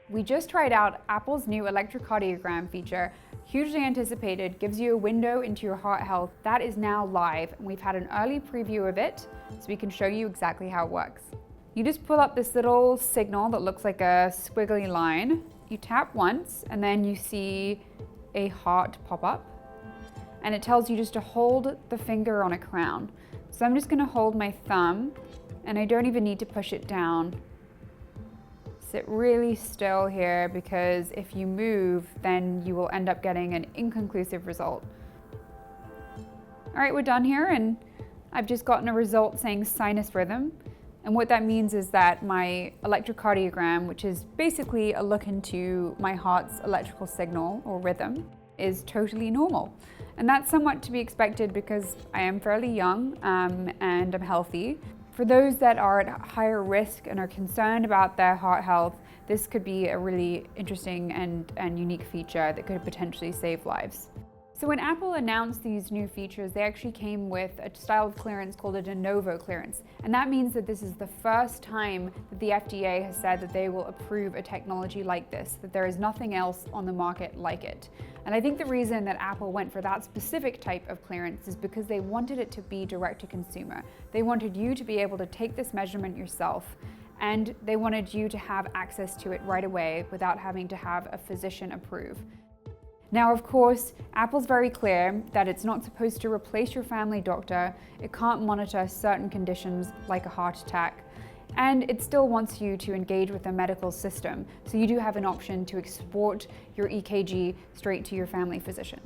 We just tried out Apple's new electrocardiogram feature, hugely anticipated, gives you a window into your heart health. That is now live, and we've had an early preview of it, so we can show you exactly how it works. You just pull up this little signal that looks like a squiggly line. You tap once, and then you see a heart pop up, and it tells you just to hold the finger on a crown. So I'm just gonna hold my thumb, and I don't even need to push it down. Sit really still here, because if you move, then you will end up getting an inconclusive result. All right, we're done here, and I've just gotten a result saying sinus rhythm. And what that means is that my electrocardiogram, which is basically a look into my heart's electrical signal or rhythm, is totally normal. And that's somewhat to be expected because I am fairly young and I'm healthy. For those that are at higher risk and are concerned about their heart health, this could be a really interesting and unique feature that could potentially save lives. So when Apple announced these new features, they actually came with a style of clearance called a de novo clearance. And that means that this is the first time that the FDA has said that they will approve a technology like this, that there is nothing else on the market like it. And I think the reason that Apple went for that specific type of clearance is because they wanted it to be direct to consumer. They wanted you to be able to take this measurement yourself, and they wanted you to have access to it right away without having to have a physician approve. Now, of course, Apple's very clear that it's not supposed to replace your family doctor. It can't monitor certain conditions like a heart attack. And it still wants you to engage with the medical system. So you do have an option to export your EKG straight to your family physician.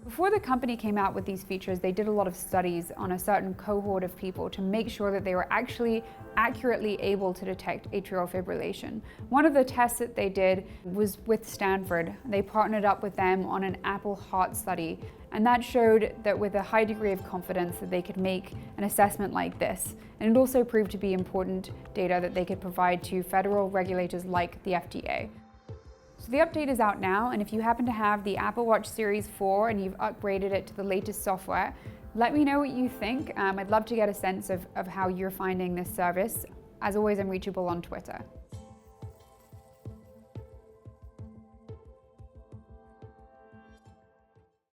Before the company came out with these features, they did a lot of studies on a certain cohort of people to make sure that they were actually accurately able to detect atrial fibrillation. One of the tests that they did was with Stanford. They partnered up with them on an Apple Heart study, and that showed that with a high degree of confidence that they could make an assessment like this. And it also proved to be important data that they could provide to federal regulators like the FDA. So the update is out now, and if you happen to have the Apple Watch Series 4 and you've upgraded it to the latest software, let me know what you think. I'd love to get a sense of how you're finding this service. As always, I'm reachable on Twitter.